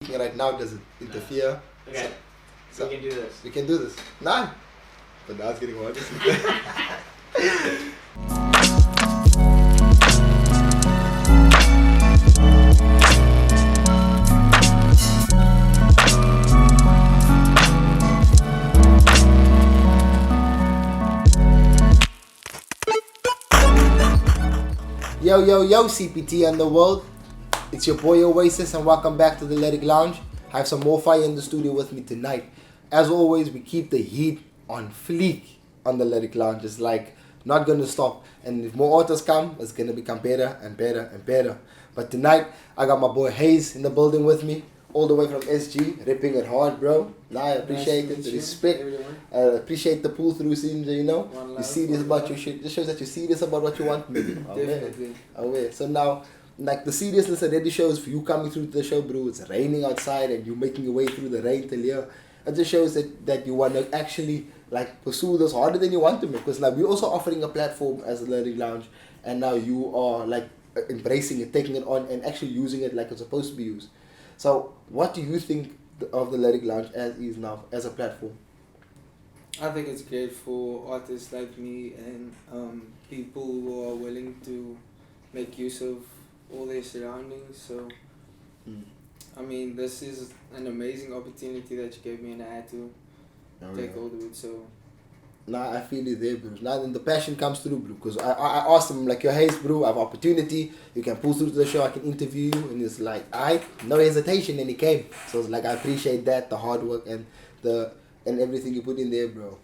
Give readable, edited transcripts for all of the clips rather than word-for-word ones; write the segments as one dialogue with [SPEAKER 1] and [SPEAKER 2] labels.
[SPEAKER 1] speaking right now, does it interfere?
[SPEAKER 2] Okay. So we can do this.
[SPEAKER 1] We can do this. Nah. But now it's getting harder. Yo, CPT and the world. It's your boy Oasis and welcome back to the Lyric Lounge. I have some more fire in the studio with me tonight. As always, we keep the heat on fleek on the Lyric Lounge. It's like not gonna stop. And if more autos come, it's gonna become better and better and better. But tonight, I got my boy HAZE in the building with me. All the way from SG, ripping it hard, bro. Nah, I appreciate it, the respect. Appreciate the pull through, seems, you know. You serious about your shit. Just shows that you're serious about what you want me.
[SPEAKER 2] Definitely.
[SPEAKER 1] Aware. So now, like the seriousness already shows for you coming through to the show, bro. It's raining outside and you making your way through the rain till here. It just shows that you want to actually like pursue this harder than you want to, because like we're also offering a platform as a Lyric Lounge, and now you are like embracing it, taking it on, and actually using it like it's supposed to be used. So, what do you think of the Lyric Lounge as is now, as a platform?
[SPEAKER 3] I think it's great for artists like me and people who are willing to make use of all their surroundings. So, I mean, this is an amazing opportunity that you gave me, and I had to take hold of it. So.
[SPEAKER 1] Nah, I feel it there, bro. Now then the passion comes through, bro. Because I asked him, like, yo, HAZE, bro, I have opportunity. You can pull through to the show. I can interview you. And it's like, no hesitation. And he came. So it's like, I appreciate that, the hard work and everything you put in there, bro.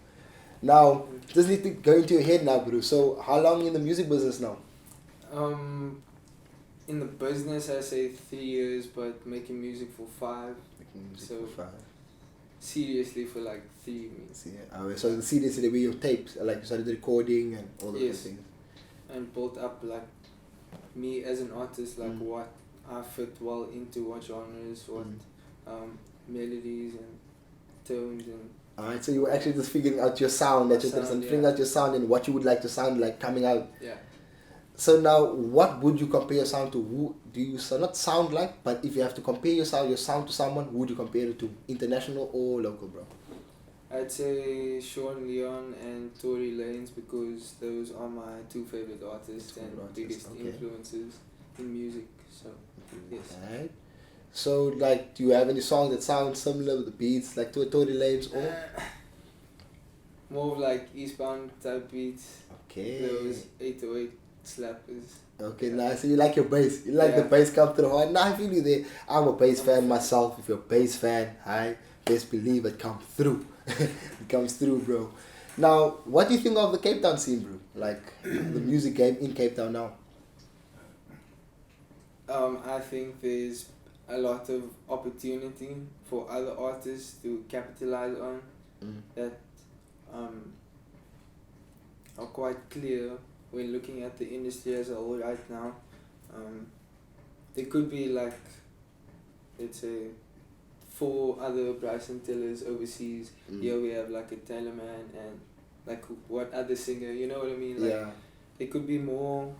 [SPEAKER 1] Now, just need to go into your head now, bro. So how long in the music business now?
[SPEAKER 3] In the business, I say 3 years, but making music for 5. Seriously for like 3 months.
[SPEAKER 1] Yeah. So seriously with your tapes, like you started recording and all of those things.
[SPEAKER 3] And built up like me as an artist, like what I fit well into, what genres, what melodies and tones and.
[SPEAKER 1] Alright, so you were actually just figuring out your sound, figuring out your sound and what you would like to sound like coming out.
[SPEAKER 3] Yeah.
[SPEAKER 1] So now, what would you compare your sound to? Who do you not sound like? But if you have to compare your sound to someone, who would you compare it to? International or local, bro?
[SPEAKER 3] I'd say Sean Leon and Tory Lanez, because those are my 2 favorite artists and biggest influences in music. So, yes.
[SPEAKER 1] Alright. So, like, do you have any songs that sound similar with the beats, like Tory Lanez or?
[SPEAKER 3] More of like Eastbound type beats.
[SPEAKER 1] Okay.
[SPEAKER 3] Those 808 slappers.
[SPEAKER 1] Okay, nice. So you like your bass. You like the bass come through hard. Nah, I feel you there. I'm a bass fan myself. If you're a bass fan, I best believe it comes through. It comes through, bro. Now, what do you think of the Cape Town scene, bro? Like, the music game in Cape Town now?
[SPEAKER 3] I think there's a lot of opportunity for other artists to capitalize on that are quite clear when looking at the industry as a whole right now. There could be like, let's say, 4 other Bryson Tillers overseas. Here we have like a Taylor Man and like what other singer, you know what I mean? Like, there could be more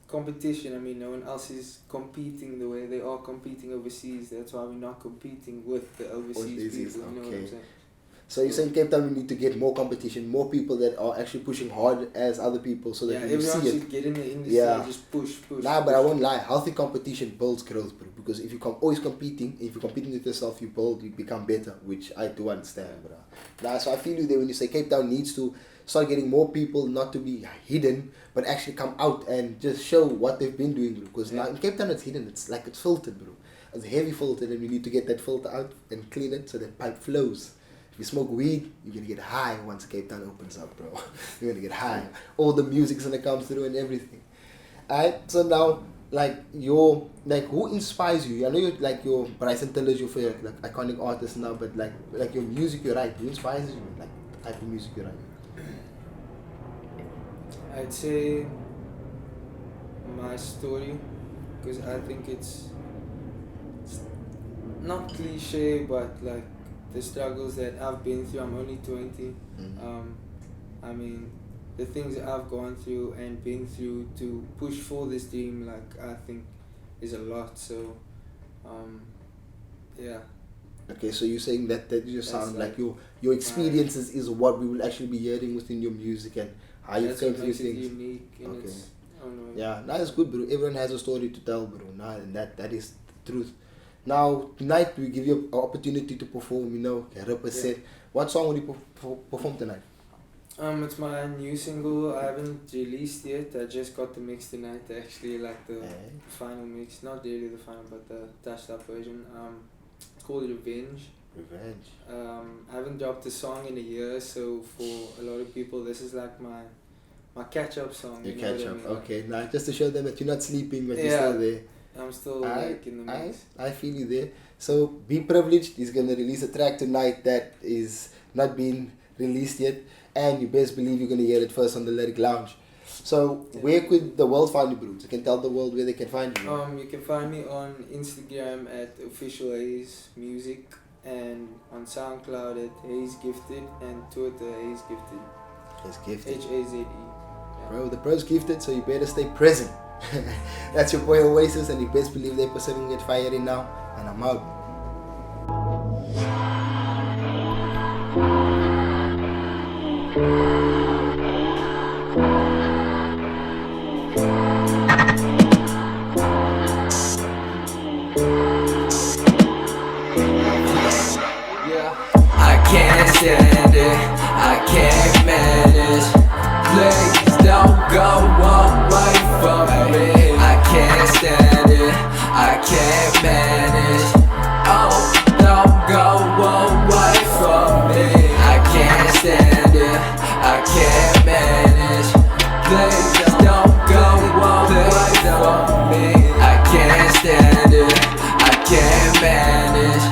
[SPEAKER 3] competition. I mean, no one else is competing the way they are competing overseas. That's why we're not competing with the overseas people, you know what I'm saying?
[SPEAKER 1] So you're saying Cape Town we need to get more competition, more people that are actually pushing hard as other people, so that you see it.
[SPEAKER 3] Everyone should get in the industry and just push.
[SPEAKER 1] Nah, but I won't lie. Healthy competition builds growth, bro. Because if you're always competing, if you're competing with yourself, you become better, which I do understand, bro. Nah, so I feel you there when you say Cape Town needs to start getting more people, not to be hidden, but actually come out and just show what they've been doing, bro. Because now in Cape Town it's hidden. It's like it's filtered, bro. It's heavy filtered, and we need to get that filter out and clean it so that pipe flows. If you smoke weed, you're gonna get high once Cape Town opens up, bro. You're gonna get high. All the music's gonna come through and everything. Alright, so now, who inspires you? I know you're Bryson Tillers, you're for like iconic artists now, but like your music you write, who inspires you? Like the type of music you write?
[SPEAKER 3] I'd say my story, because I think it's not cliche, but like the struggles that I've been through. I'm only 20. I mean, the things that I've gone through and been through to push for this dream, like, I think is a lot. So Yeah.
[SPEAKER 1] Okay, so you're saying that your
[SPEAKER 3] That's
[SPEAKER 1] sound, like
[SPEAKER 3] like
[SPEAKER 1] your experiences is what we will actually be hearing within your music and how you
[SPEAKER 3] That's
[SPEAKER 1] came
[SPEAKER 3] what
[SPEAKER 1] through
[SPEAKER 3] makes it
[SPEAKER 1] things.
[SPEAKER 3] unique in
[SPEAKER 1] Okay.
[SPEAKER 3] its own way.
[SPEAKER 1] Yeah, that's good, bro. Everyone has a story to tell, bro. Nah, and that is the truth. Now tonight we give you an opportunity to perform. Represent. What song will you perform tonight?
[SPEAKER 3] It's my new single. I haven't released yet. I just got the mix tonight. Actually, like the final mix. Not really the final, but the touched up version. It's called Revenge.
[SPEAKER 1] Revenge.
[SPEAKER 3] I haven't dropped a song in a year, so for a lot of people, this is like my catch-up song.
[SPEAKER 1] Your
[SPEAKER 3] you know
[SPEAKER 1] catch
[SPEAKER 3] what
[SPEAKER 1] up.
[SPEAKER 3] I mean?
[SPEAKER 1] Okay, now just to show them that you're not sleeping, but you're
[SPEAKER 3] Yeah.
[SPEAKER 1] still there.
[SPEAKER 3] I'm still like in the mix.
[SPEAKER 1] I feel you there. So be privileged. He's gonna release a track tonight that is not being released yet, and you best believe you're gonna hear it first on the Lyric Lounge. So where could the world find you, bro? You can tell the world where they can find you.
[SPEAKER 3] You can find me on Instagram at official HAZE Music, and on SoundCloud at HAZE Gifted, and Twitter HAZE Gifted.
[SPEAKER 1] It's gifted.
[SPEAKER 3] HAZE. Yeah.
[SPEAKER 1] Bro, the bro's gifted, so you better stay present. That's your boy Oasis, and you best believe the episode will get firing now, and I'm out.
[SPEAKER 4] I can't stand it, I can't manage. Please don't go away from me. I can't stand it, I can't manage. Oh, don't go away from me. I can't stand it, I can't manage. Please don't go away from me. I can't stand it, I can't manage.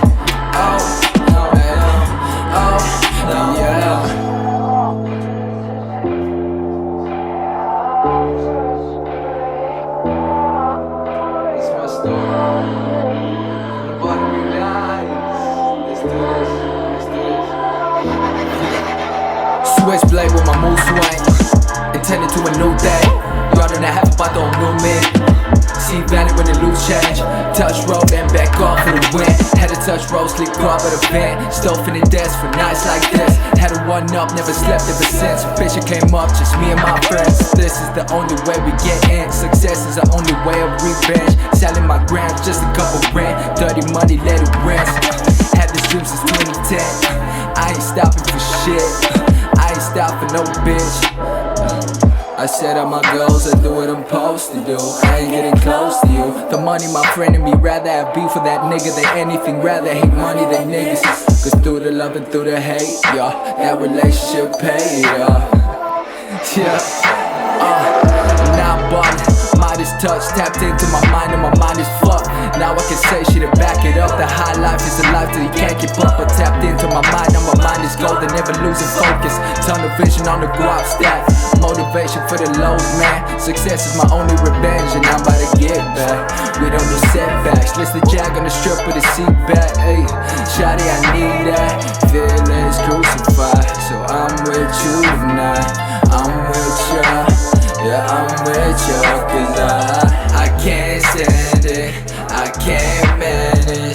[SPEAKER 4] Switchblade with my mood swing, intended to a new day. Y'all done half about the new me. See value when the loose change. Touch road and back off for the win. Had to touch road, sleep crop at a vent. Stove in the desk for nights like this. Had a one up, never slept ever since. Picture came up, just me and my friends. This is the only way we get in. Success is the only way of revenge. Selling my grams, just a couple rent. Dirty money, let it rinse. Had this dream since 2010. I ain't stopping for shit. I ain't stopping no bitch. I set up my goals, I do what I'm supposed to do. I ain't getting close to you. The money my friend and me, rather have beef for that nigga than anything. Rather hate money than niggas. Cause through the love and through the hate, y'all, that relationship paid off. Yeah, now bought, mind is touched, tapped into my mind and my mind is fucked. Now I can say shit to back it up. The high life is a life that you can't keep up. But tapped into my mind, now my mind is golden, never losing focus. Tunnel vision on the guap stack. Motivation for the lows, man. Success is my only revenge, and I'm about to get back. We don't do setbacks. List the jag on the strip with a seat back. Ayy, shawty, I need that. Feelings crucified, so I'm with you tonight. I'm with ya, yeah, I'm with ya. Cause I can't stand it, I can't manage.